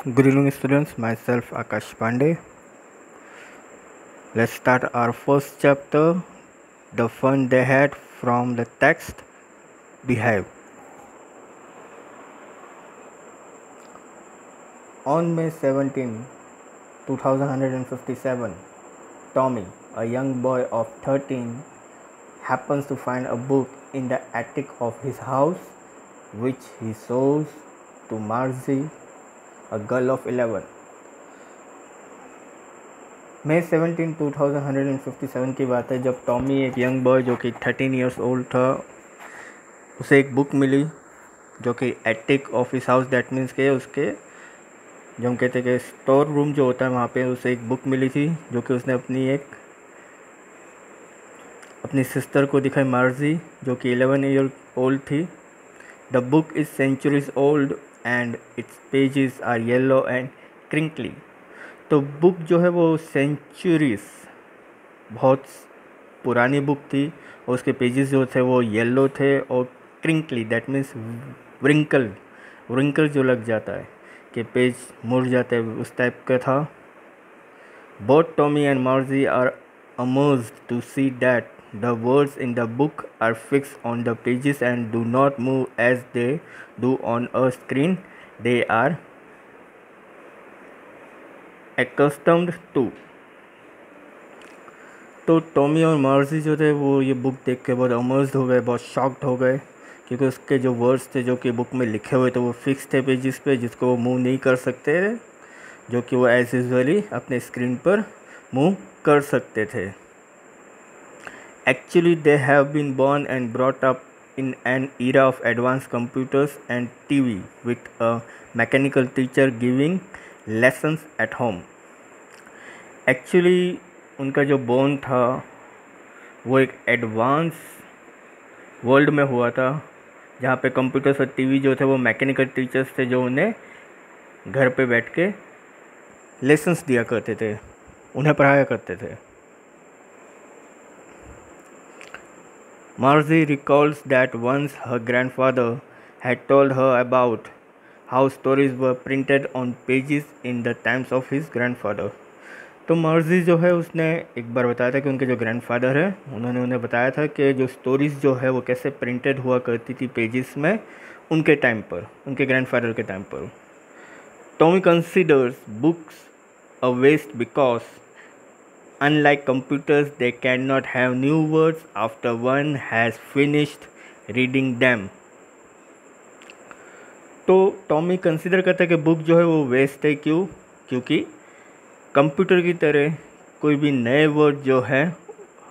Good evening, students. Myself Akash Pandey. Let's start our first chapter. The fun they had from the text Behave. On May 17, 2157, Tommy, a young boy of 13, happens to find a book in the attic of his house, which he shows to Marzi, a girl of 11. मई 17, 2157 की बात है जब Tommy एक young boy जो कि 13 years old था, उसे एक बुक मिली जो कि attic office house, that means के उसके जो हम कहते हैं कि स्टोर रूम जो होता है वहाँ पे उसे एक बुक मिली थी जो कि उसने अपनी सिस्टर को दिखाई, मार्जी, जो कि 11 ईयर ओल्ड थी. The book is centuries old and its pages are yellow and crinkly. तो बुक जो है वो सेंचुरीज, बहुत पुरानी बुक थी और उसके पेजेस जो थे वो येलो थे और क्रिंकली, दैट मीन्स व्रिंकल जो लग जाता है कि पेज मुड़ जाते हैं, उस टाइप का था. Both Tommy and Margie are amazed to see that the words in the book are fixed on the pages and do not move as they do on a screen they are accustomed to. तो Tommy और Margie जो थे वो ये book देख के बहुत अमर्स्ड हो गए, बहुत शॉक्ड हो गए, क्योंकि उसके जो वर्ड्स थे जो कि बुक में लिखे हुए थे वो फिक्स थे पेजेस पे, जिसको वो मूव नहीं कर सकते थे, जो कि वो एज यूजुअली अपने स्क्रीन पर मूव कर सकते थे. Actually they have been born and brought up in an era of advance computers and TV with a mechanical teacher giving lessons at home. Actually उनका जो बोर्न था वो एक एडवांस वर्ल्ड में हुआ था जहाँ पे कंप्यूटर्स और टीवी जो थे वो मैकेनिकल टीचर्स थे जो उन्हें घर पे बैठ के लेसन्स दिया करते थे, उन्हें पढ़ाया करते थे. Margie recalls that once her grandfather had told her about how stories were printed on pages in the times of his grandfather. तो मर्जी जो है उसने एक बार बताया था कि उनके जो ग्रैंडफादर है उन्होंने उन्हें बताया था कि जो स्टोरीज़ जो है वो कैसे प्रिंटेड हुआ करती थी पेजेस में उनके टाइम पर, उनके ग्रैंडफादर के टाइम पर. Tommy considers books a waste because unlike computers they can not have new words after one has finished reading them. तो टॉमी कंसिडर करता है कि बुक जो है वो वेस्ट है. क्यों? क्योंकि कंप्यूटर की तरह कोई भी नए वर्ड जो है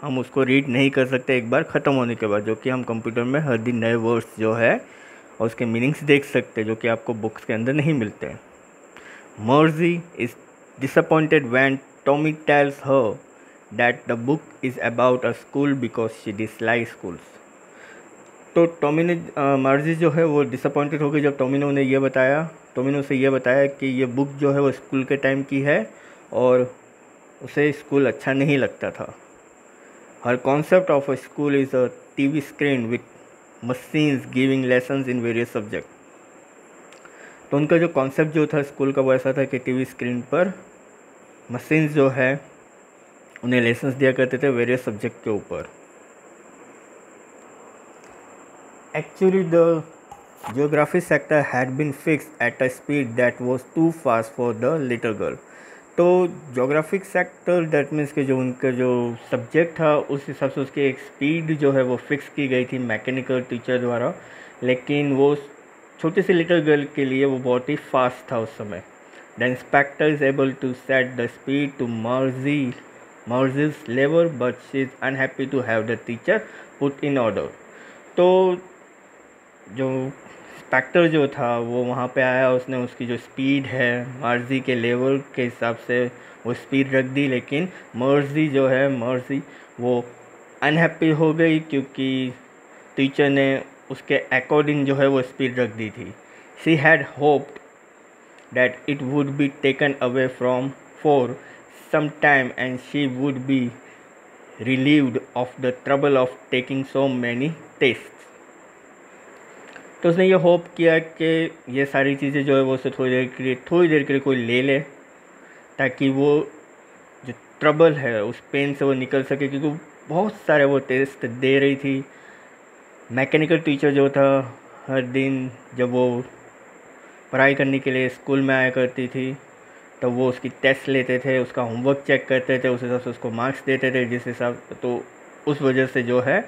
हम उसको रीड नहीं कर सकते एक बार ख़त्म होने के बाद, जो कि हम कंप्यूटर में हर दिन नए वर्ड्स जो है और उसके मीनिंग्स देख सकते हैं जो कि आपको बुक्स के अंदर नहीं मिलते हैं. Margie is disappointed when Tommy tells her that the book is about a school because she dislike schools. तो टॉमी ने मर्जी जो है वो डिसअपॉइंटेड हो गई जब टॉमी ने उसे ये बताया कि ये बुक जो है वो स्कूल के टाइम की है और उसे स्कूल अच्छा नहीं लगता था. Her concept of a school is a TV screen with machines giving lessons in various subject. तो उनका जो कॉन्सेप्ट जो था स्कूल का वो ऐसा था कि टीवी स्क्रीन पर मशीन्स जो है उन्हें लेसन्स दिया करते थे वेरियस सब्जेक्ट के ऊपर. Actually the geography sector had been fixed at a speed that was too fast for the little girl. तो जोग्राफिक सेक्टर दैट मीन्स के जो उनका जो सब्जेक्ट था उस हिसाब से उसकी एक स्पीड जो है वो फिक्स की गई थी मैकेनिकल टीचर द्वारा, लेकिन वो छोटी सी लिटिल गर्ल के लिए वो बहुत ही फास्ट था उस समय. The inspector is able to set the speed to Margie's level but she is unhappy to have the teacher put in order. तो जो इंस्पेक्टर जो था वो वहाँ पे आया, उसने उसकी जो स्पीड है मर्जी के लेवल के हिसाब से वो स्पीड रख दी, लेकिन मर्जी वो अनहैप्पी हो गई क्योंकि टीचर ने उसके अकॉर्डिंग जो है वो स्पीड रख दी थी. She had hoped that it would be taken away from for some time and she would be relieved of the trouble of taking so many tests. तो उसने ये होप किया कि ये सारी चीज़ें जो है वो उससे थोड़ी देर के लिए कोई ले ले, ताकि वो जो ट्रबल है उस पेन से वो निकल सके, क्योंकि बहुत सारे वो टेस्ट दे रही थी। मैकेनिकल टीचर जो था, हर दिन जब वो पढ़ाई करने के लिए स्कूल में आया करती थी, तो वो उसकी टेस्ट लेते थे, उसका होमवर्क चेक करते थे, उस हिसाब से उसको मार्क्स देते थे जिस हिसाब, तो उस वजह से जो है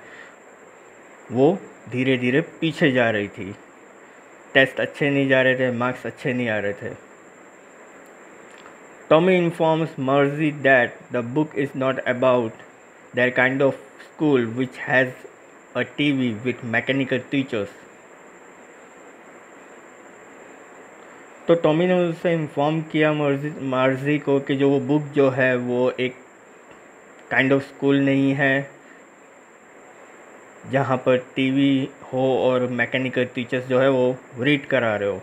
वो धीरे धीरे पीछे जा रही थी। टेस्ट अच्छे नहीं जा रहे थे, मार्क्स अच्छे नहीं आ रहे थे। टॉमी इन्फॉर्म्स मर्जी that the book is not about their kind of school which has a TV with mechanical teachers। तो टॉमी ने उससे इन्फॉर्म किया मार्जी को कि जो वो बुक जो है वो एक काइंड ऑफ स्कूल नहीं है जहाँ पर टीवी हो और मैकेनिकल टीचर्स जो है वो रीड करा रहे हो।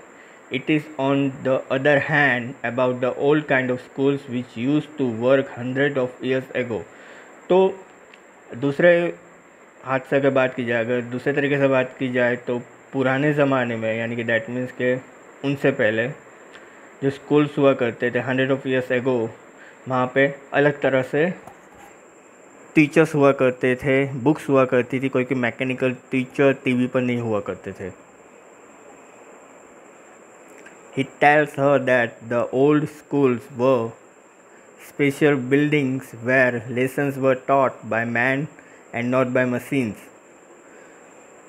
It is on the other hand about the old kind of schools which use to work 100 of years ago। तो दूसरे हाथ से अगर बात की जाए, अगर दूसरे तरीके से बात की जाए, तो पुराने ज़माने में, यानी कि डैट मीन्स के उनसे पहले जो स्कूल्स हुआ करते थे 100 of years ago, वहाँ पे अलग तरह से टीचर्स हुआ करते थे, बुक्स हुआ करती थी, कोई कि मैकेनिकल टीचर टीवी पर नहीं हुआ करते थे। He tells her that the old schools were special buildings where lessons were taught by man and not by machines।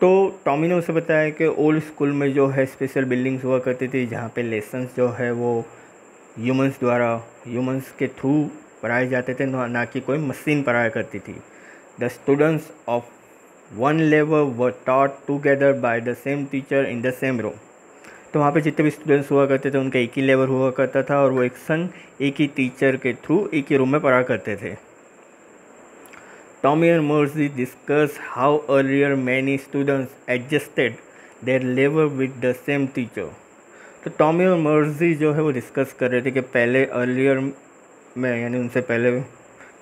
तो टॉमी ने उसे बताया कि ओल्ड स्कूल में जो है स्पेशल बिल्डिंग्स हुआ करती थी जहाँ पे लेसन्स जो है वो ह्यूमंस के थ्रू पढ़ाए जाते थे, ना कि कोई मशीन पढ़ाया करती थी। The students of one level were taught together by the same teacher in the same room. तो वहाँ पे जितने भी स्टूडेंट्स हुआ करते थे उनका एक ही लेवल हुआ करता था और वो एक संग एक ही टीचर के थ्रू एक ही रूम में पढ़ा करते थे। टॉमी एंड मर्जी discuss how earlier many students adjusted their level with the same teacher. तो टॉमी और मर्जी जो है वो डिस्कस कर रहे थे कि पहले अर्लियर में, यानी उनसे पहले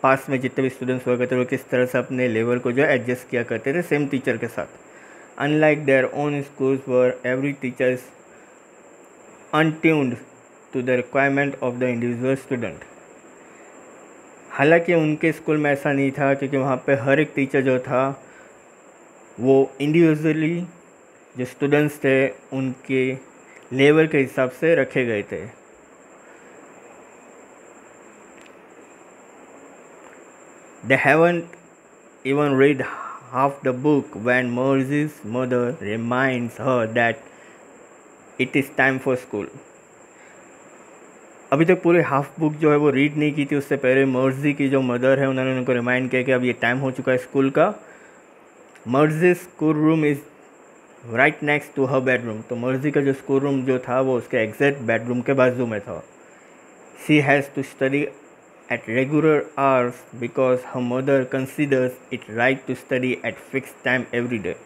पास में जितने भी स्टूडेंट्स हुआ करते थे वो किस तरह से अपने लेवल को जो है एडजस्ट किया करते थे सेम टीचर के साथ। Unlike their own schools were every teacher is untuned to the requirement of the individual student। हालांकि उनके स्कूल में ऐसा नहीं था, क्योंकि वहाँ पे हर एक टीचर जो था वो इंडिविजुअली जो स्टूडेंट्स थे उनके लेवल के हिसाब से रखे गए थे। They haven't even read half the book when Mercy's mother reminds her that it is time for school. अभी तक पूरे हाफ बुक जो है वो रीड नहीं की थी, उससे पहले मर्जी की जो मदर है उन्होंने उनको रिमाइंड किया कि अब ये टाइम हो चुका है स्कूल का। Margie school room is right next to her bedroom. तो मर्जी का जो स्कूल रूम जो था वो उसके एग्जैक्ट बेडरूम के बाजू में था। She has to study at regular hours because her mother considers it right to study at fix time every day.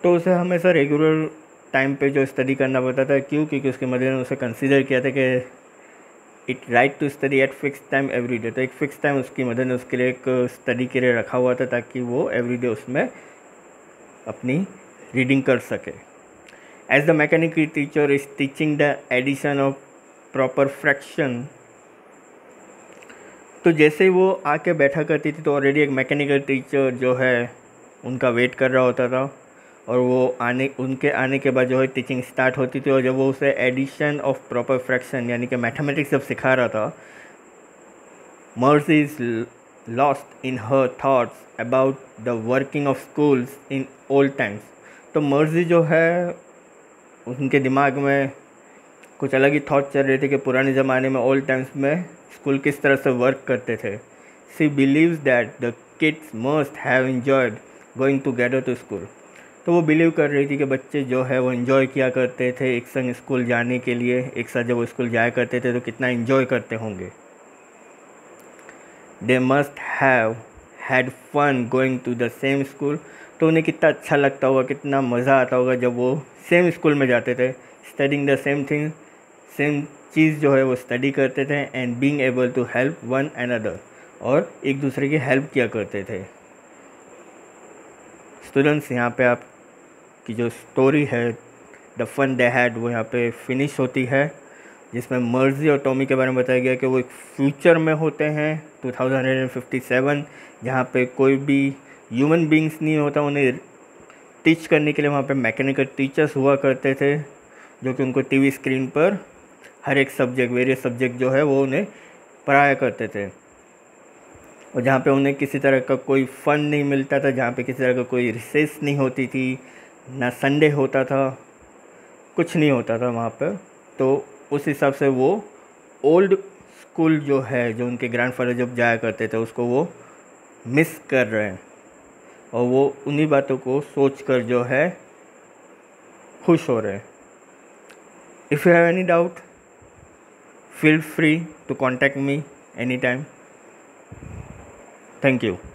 तो उसे हमेशा रेगुलर टाइम पे जो स्टडी करना पड़ता था, क्यों? क्योंकि उसकी मदर ने उसे कंसीडर किया था कि it right to study at fix time every day. तो एक फ़िक्स टाइम उसकी मदर ने उसके लिए एक स्टडी के लिए रखा हुआ था ताकि वो एवरी डे उसमें अपनी रीडिंग कर सके। As the mechanical teacher is teaching the addition of proper fraction. तो जैसे ही वो आके बैठा करती थी तो ऑलरेडी एक मैकेनिकल टीचर जो है उनका वेट कर रहा होता था और वो उनके आने के बाद जो है टीचिंग स्टार्ट होती थी। और जब वो उसे एडिशन ऑफ प्रॉपर फ्रैक्शन यानी कि मैथमेटिक्स जब सिखा रहा था, mercy is lost in her thoughts about the working of schools in old times. तो मर्जी जो है उनके दिमाग में कुछ अलग ही थॉट चल रहे थे कि पुराने ज़माने में ओल्ड टाइम्स में स्कूल किस तरह से वर्क करते थे। She believes that the kids must have enjoyed going together to school. तो वो बिलीव कर रही थी कि बच्चे जो है वो इन्जॉय किया करते थे एक संग स्कूल जाने के लिए। एक साथ जब वो स्कूल जाया करते थे तो कितना इन्जॉय करते होंगे। They must have had fun going to the same school. तो उन्हें कितना अच्छा लगता होगा, कितना मज़ा आता होगा जब वो सेम स्कूल में जाते थे, studying the same thing, same चीज़ जो है वो स्टडी करते थे, and being able to help one another, और एक दूसरे की हेल्प किया करते थे। स्टूडेंट्स, यहाँ पे आप की जो स्टोरी है, द फन दे हैड, वो यहाँ पे फिनिश होती है, जिसमें मर्जी और टॉमी के बारे में बताया गया कि वो एक फ्यूचर में होते हैं 2157, जहाँ पे कोई भी ह्यूमन बींग्स नहीं होता। उन्हें टीच करने के लिए वहाँ पे मैकेनिकल टीचर्स हुआ करते थे, जो कि उनको टीवी स्क्रीन पर हर एक सब्जेक्ट, वेरियस सब्जेक्ट जो है वो उन्हें पढ़ाया करते थे। और जहाँ पे उन्हें किसी तरह का कोई फ़न नहीं मिलता था, जहाँ पे किसी तरह का कोई रिसेस नहीं होती थी, ना संडे होता था, कुछ नहीं होता था वहाँ पर। तो उस हिसाब से वो ओल्ड स्कूल जो है, जो उनके ग्रैंडफादर जब जाया करते थे, उसको वो मिस कर रहे हैं, और वो उन्हीं बातों को सोच कर जो है खुश हो रहे हैं। If you have any doubt, feel free to contact me anytime. Thank you.